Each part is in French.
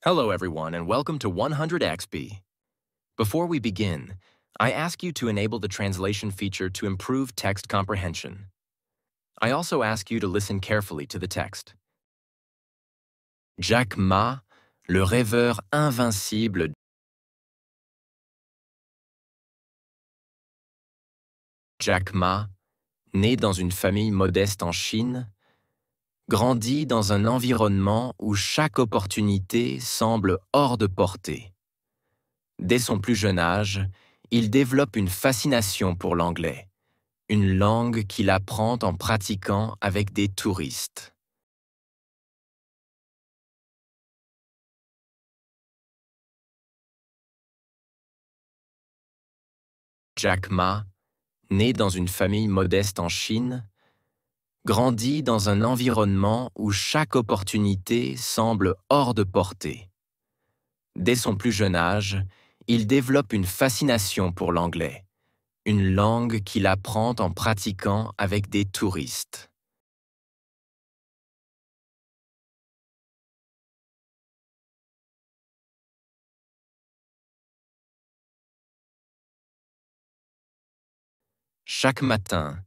Hello, everyone, and welcome to 100XP. Before we begin, I ask you to enable the translation feature to improve text comprehension. I also ask you to listen carefully to the text. Jack Ma, le rêveur invincible. Jack Ma, né dans une famille modeste en Chine, grandit dans un environnement où chaque opportunité semble hors de portée. Dès son plus jeune âge, il développe une fascination pour l'anglais, une langue qu'il apprend en pratiquant avec des touristes. Jack Ma, né dans une famille modeste en Chine, grandit dans un environnement où chaque opportunité semble hors de portée. Dès son plus jeune âge, il développe une fascination pour l'anglais, une langue qu'il apprend en pratiquant avec des touristes. Chaque matin,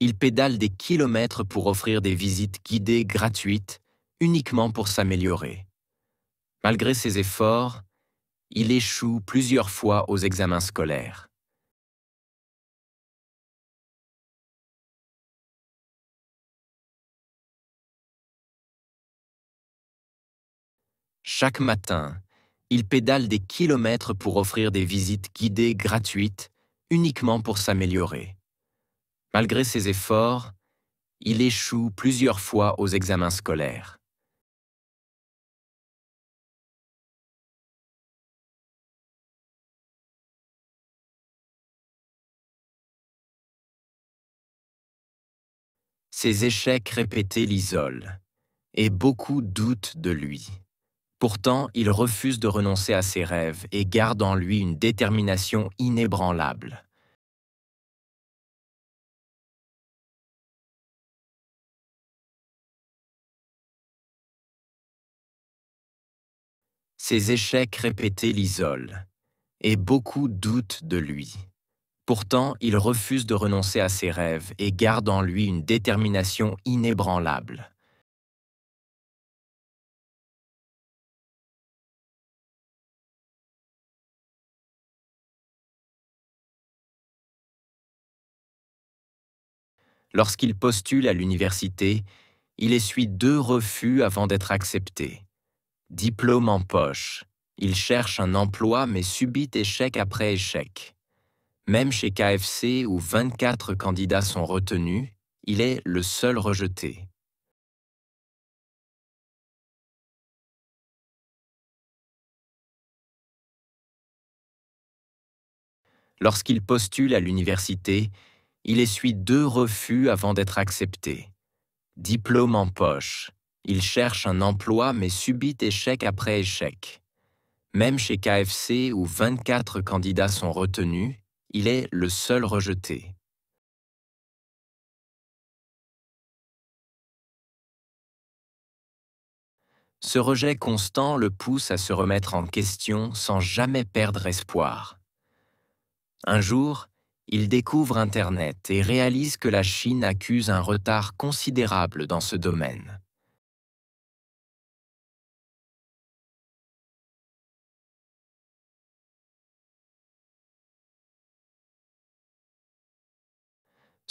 il pédale des kilomètres pour offrir des visites guidées gratuites, uniquement pour s'améliorer. Malgré ses efforts, il échoue plusieurs fois aux examens scolaires. Chaque matin, il pédale des kilomètres pour offrir des visites guidées gratuites, uniquement pour s'améliorer. Malgré ses efforts, il échoue plusieurs fois aux examens scolaires. Ses échecs répétés l'isolent, et beaucoup doutent de lui. Pourtant, il refuse de renoncer à ses rêves et garde en lui une détermination inébranlable. Ses échecs répétés l'isolent, et beaucoup doutent de lui. Pourtant, il refuse de renoncer à ses rêves et garde en lui une détermination inébranlable. Lorsqu'il postule à l'université, il essuie 2 refus avant d'être accepté. Diplôme en poche, il cherche un emploi mais subit échec après échec. Même chez KFC où 24 candidats sont retenus, il est le seul rejeté. Lorsqu'il postule à l'université, il essuie 2 refus avant d'être accepté. Diplôme en poche, il cherche un emploi mais subit échec après échec. Même chez KFC où 24 candidats sont retenus, il est le seul rejeté. Ce rejet constant le pousse à se remettre en question sans jamais perdre espoir. Un jour, il découvre Internet et réalise que la Chine accuse un retard considérable dans ce domaine.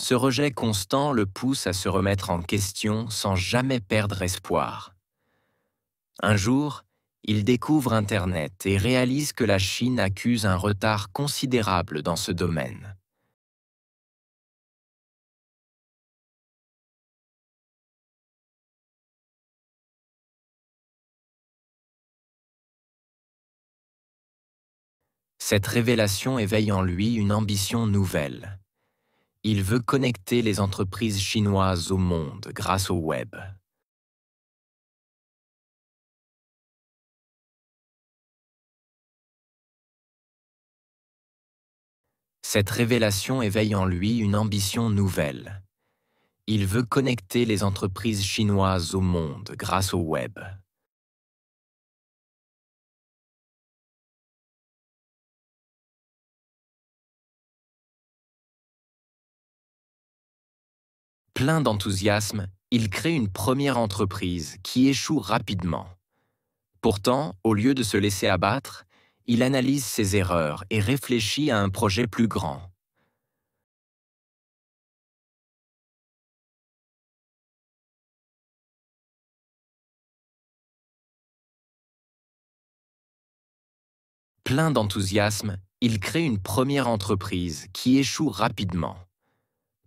Ce rejet constant le pousse à se remettre en question sans jamais perdre espoir. Un jour, il découvre Internet et réalise que la Chine accuse un retard considérable dans ce domaine. Cette révélation éveille en lui une ambition nouvelle. Il veut connecter les entreprises chinoises au monde grâce au web. Cette révélation éveille en lui une ambition nouvelle. Il veut connecter les entreprises chinoises au monde grâce au web. Plein d'enthousiasme, il crée une première entreprise qui échoue rapidement. Pourtant, au lieu de se laisser abattre, il analyse ses erreurs et réfléchit à un projet plus grand. Plein d'enthousiasme, il crée une première entreprise qui échoue rapidement.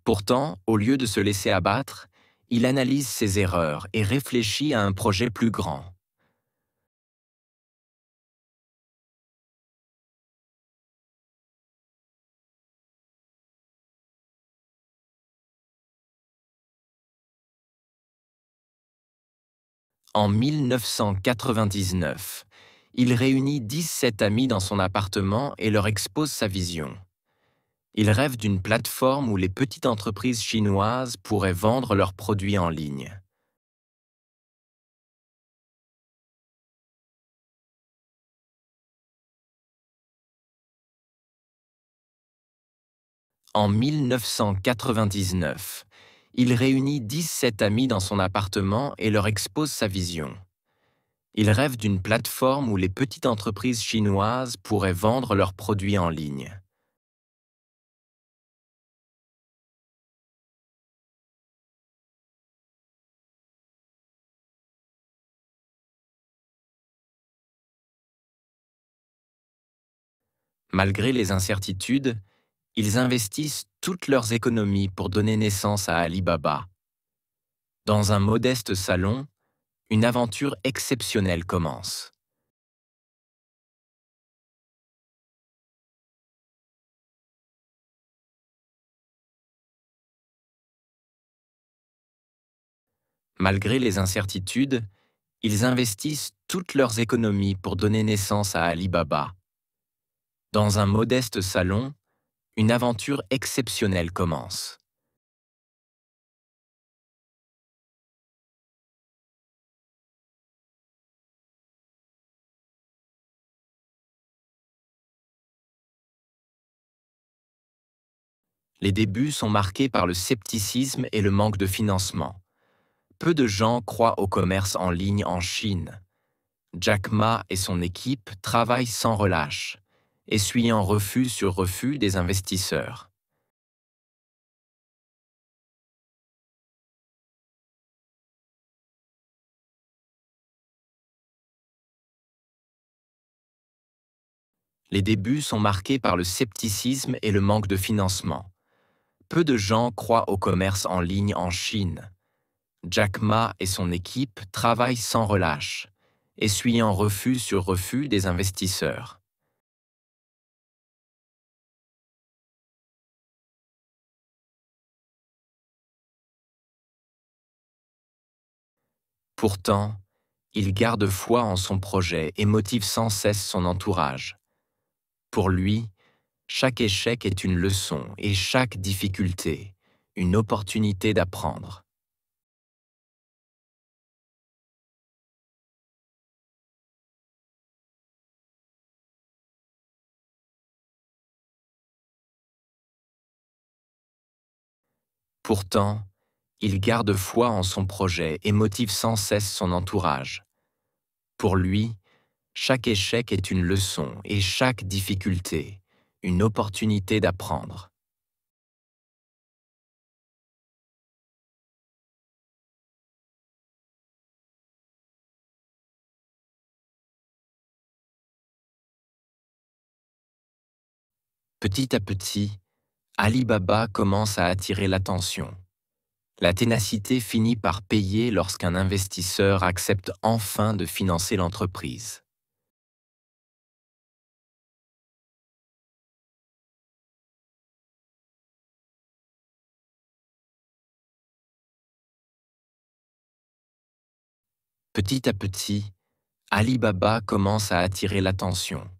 Pourtant, au lieu de se laisser abattre, il analyse ses erreurs et réfléchit à un projet plus grand. En 1999, il réunit 17 amis dans son appartement et leur expose sa vision. Il rêve d'une plateforme où les petites entreprises chinoises pourraient vendre leurs produits en ligne. En 1999, il réunit 17 amis dans son appartement et leur expose sa vision. Il rêve d'une plateforme où les petites entreprises chinoises pourraient vendre leurs produits en ligne. Malgré les incertitudes, ils investissent toutes leurs économies pour donner naissance à Alibaba. Dans un modeste salon, une aventure exceptionnelle commence. Malgré les incertitudes, ils investissent toutes leurs économies pour donner naissance à Alibaba. Dans un modeste salon, une aventure exceptionnelle commence. Les débuts sont marqués par le scepticisme et le manque de financement. Peu de gens croient au commerce en ligne en Chine. Jack Ma et son équipe travaillent sans relâche, essuyant refus sur refus des investisseurs. Les débuts sont marqués par le scepticisme et le manque de financement. Peu de gens croient au commerce en ligne en Chine. Jack Ma et son équipe travaillent sans relâche, essuyant refus sur refus des investisseurs. Pourtant, il garde foi en son projet et motive sans cesse son entourage. Pour lui, chaque échec est une leçon et chaque difficulté, une opportunité d'apprendre. Pourtant, il garde foi en son projet et motive sans cesse son entourage. Pour lui, chaque échec est une leçon et chaque difficulté, une opportunité d'apprendre. Petit à petit, Alibaba commence à attirer l'attention. La ténacité finit par payer lorsqu'un investisseur accepte enfin de financer l'entreprise. Petit à petit, Alibaba commence à attirer l'attention.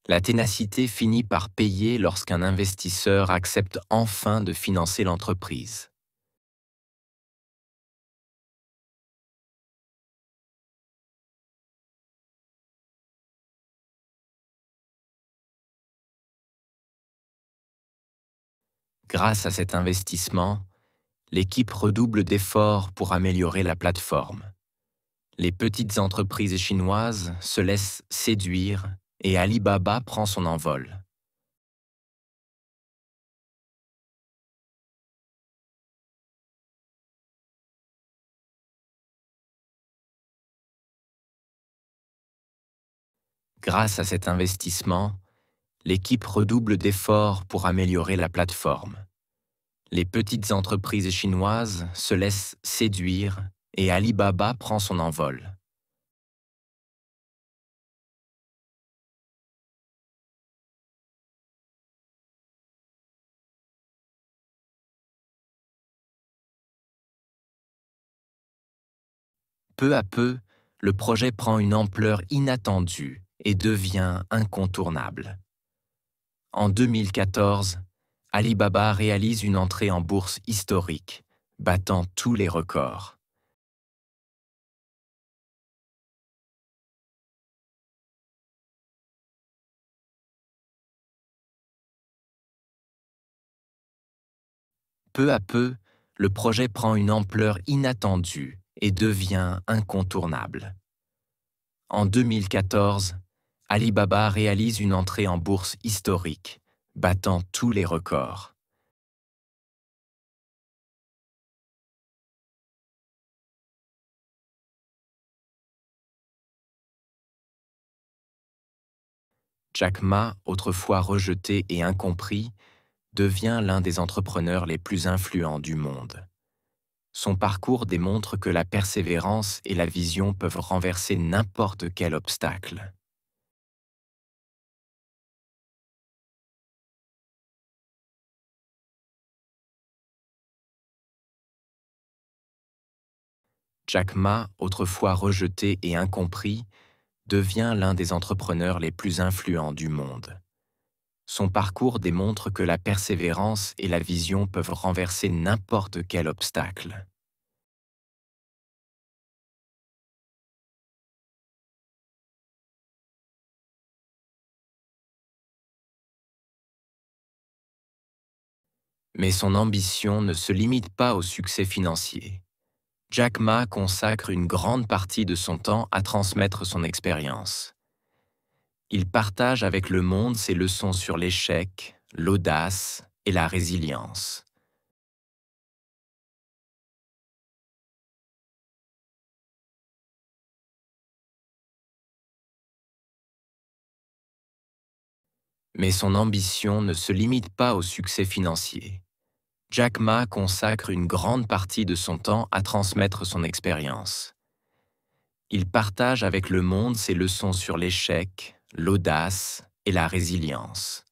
La ténacité finit par payer lorsqu'un investisseur accepte enfin de financer l'entreprise. Grâce à cet investissement, L'équipe redouble d'efforts pour améliorer la plateforme. Les petites entreprises chinoises se laissent séduire et Alibaba prend son envol. Grâce à cet investissement, l'équipe redouble d'efforts pour améliorer la plateforme. Les petites entreprises chinoises se laissent séduire et Alibaba prend son envol. Peu à peu, le projet prend une ampleur inattendue et devient incontournable. En 2014, Alibaba réalise une entrée en bourse historique, battant tous les records. Peu à peu, le projet prend une ampleur inattendue et devient incontournable. En 2014, Alibaba réalise une entrée en bourse historique, battant tous les records. Jack Ma, autrefois rejeté et incompris, devient l'un des entrepreneurs les plus influents du monde. Son parcours démontre que la persévérance et la vision peuvent renverser n'importe quel obstacle. Jack Ma, autrefois rejeté et incompris, devient l'un des entrepreneurs les plus influents du monde. Son parcours démontre que la persévérance et la vision peuvent renverser n'importe quel obstacle. Mais son ambition ne se limite pas au succès financier. Jack Ma consacre une grande partie de son temps à transmettre son expérience. Il partage avec le monde ses leçons sur l'échec, l'audace et la résilience. Mais son ambition ne se limite pas au succès financier. Jack Ma consacre une grande partie de son temps à transmettre son expérience. Il partage avec le monde ses leçons sur l'échec, l'audace et la résilience.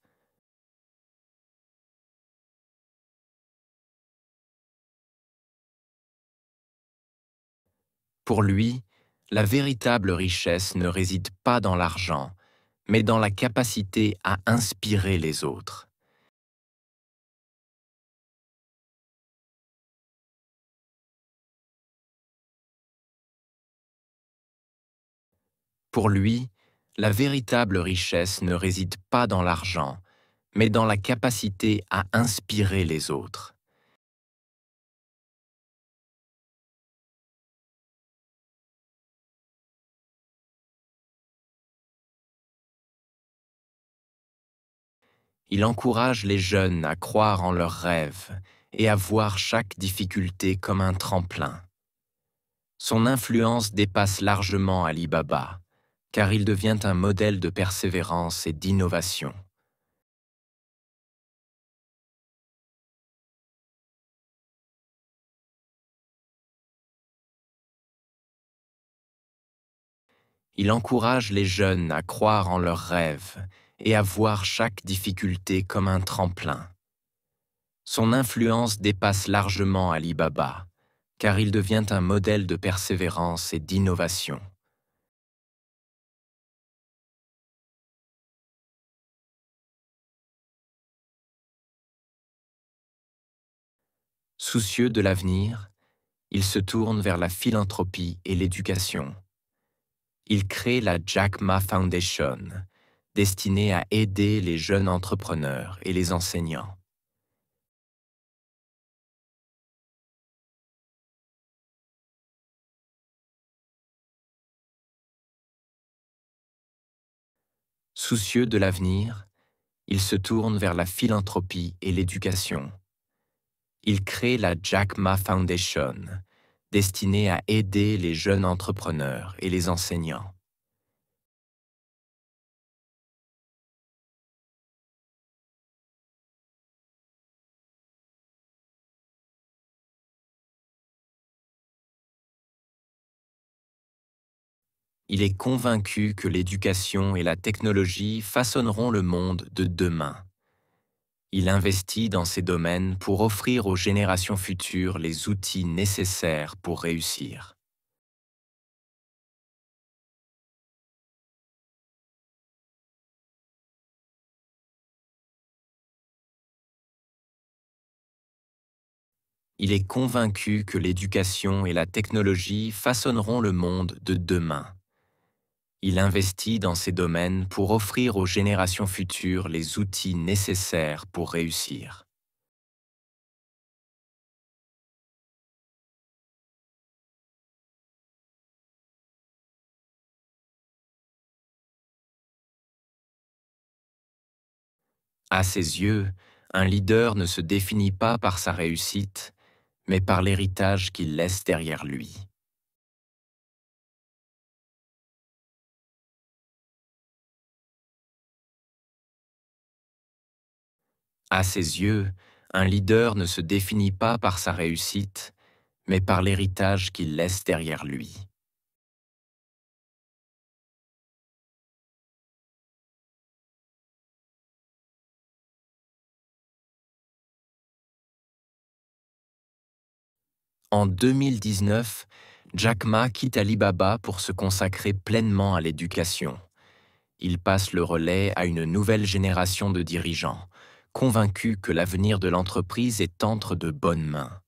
Pour lui, la véritable richesse ne réside pas dans l'argent, mais dans la capacité à inspirer les autres. Pour lui, la véritable richesse ne réside pas dans l'argent, mais dans la capacité à inspirer les autres. Il encourage les jeunes à croire en leurs rêves et à voir chaque difficulté comme un tremplin. Son influence dépasse largement Alibaba, car il devient un modèle de persévérance et d'innovation. Il encourage les jeunes à croire en leurs rêves et à voir chaque difficulté comme un tremplin. Son influence dépasse largement Alibaba, car il devient un modèle de persévérance et d'innovation. Soucieux de l'avenir, il se tourne vers la philanthropie et l'éducation. Il crée la Jack Ma Foundation, destinée à aider les jeunes entrepreneurs et les enseignants. Soucieux de l'avenir, il se tourne vers la philanthropie et l'éducation. Il crée la Jack Ma Foundation, destinée à aider les jeunes entrepreneurs et les enseignants. Il est convaincu que l'éducation et la technologie façonneront le monde de demain. Il investit dans ces domaines pour offrir aux générations futures les outils nécessaires pour réussir. Il est convaincu que l'éducation et la technologie façonneront le monde de demain. Il investit dans ces domaines pour offrir aux générations futures les outils nécessaires pour réussir. À ses yeux, un leader ne se définit pas par sa réussite, mais par l'héritage qu'il laisse derrière lui. À ses yeux, un leader ne se définit pas par sa réussite, mais par l'héritage qu'il laisse derrière lui. En 2019, Jack Ma quitte Alibaba pour se consacrer pleinement à l'éducation. Il passe le relais à une nouvelle génération de dirigeants, convaincus que l'avenir de l'entreprise est entre de bonnes mains.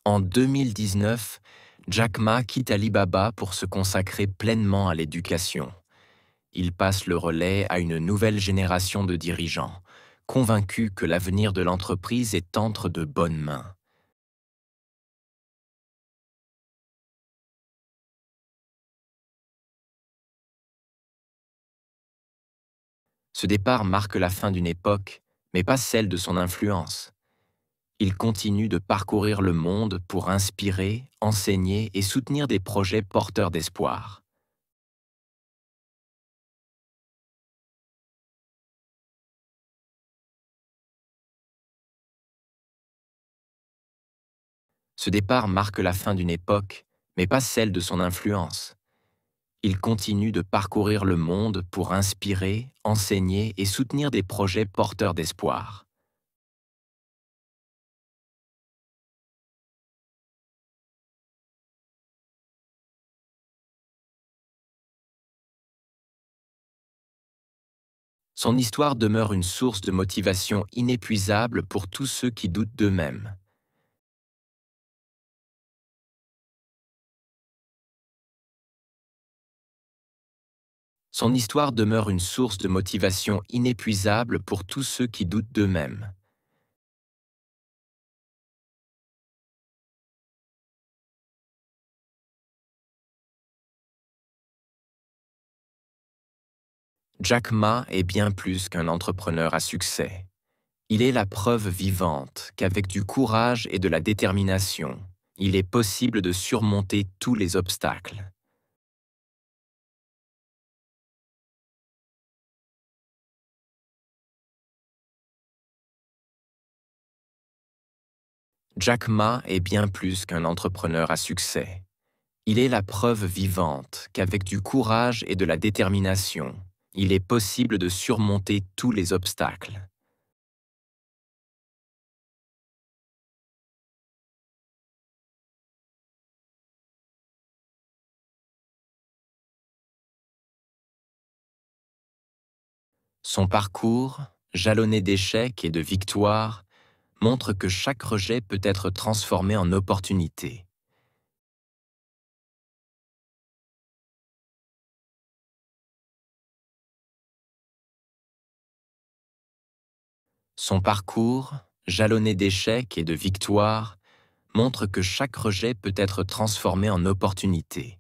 En 2019, Jack Ma quitte Alibaba pour se consacrer pleinement à l'éducation. Il passe le relais à une nouvelle génération de dirigeants, convaincus que l'avenir de l'entreprise est entre de bonnes mains. Ce départ marque la fin d'une époque, mais pas celle de son influence. Il continue de parcourir le monde pour inspirer, enseigner et soutenir des projets porteurs d'espoir. Ce départ marque la fin d'une époque, mais pas celle de son influence. Il continue de parcourir le monde pour inspirer, enseigner et soutenir des projets porteurs d'espoir. Son histoire demeure une source de motivation inépuisable pour tous ceux qui doutent d'eux-mêmes. Son histoire demeure une source de motivation inépuisable pour tous ceux qui doutent d'eux-mêmes. Jack Ma est bien plus qu'un entrepreneur à succès. Il est la preuve vivante qu'avec du courage et de la détermination, il est possible de surmonter tous les obstacles. Jack Ma est bien plus qu'un entrepreneur à succès. Il est la preuve vivante qu'avec du courage et de la détermination, il est possible de surmonter tous les obstacles. Son parcours, jalonné d'échecs et de victoires, montre que chaque rejet peut être transformé en opportunité. Son parcours, jalonné d'échecs et de victoires, montre que chaque rejet peut être transformé en opportunité.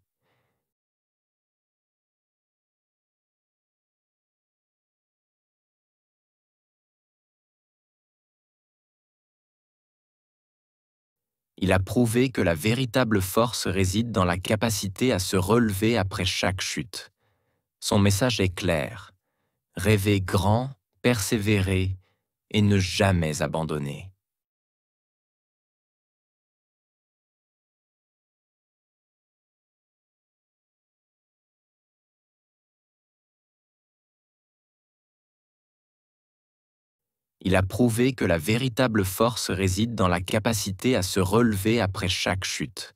Il a prouvé que la véritable force réside dans la capacité à se relever après chaque chute. Son message est clair: rêver grand, persévérer et ne jamais abandonner. Il a prouvé que la véritable force réside dans la capacité à se relever après chaque chute.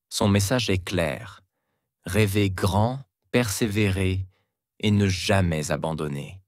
Son message est clair: rêver grand, persévérer et ne jamais abandonner.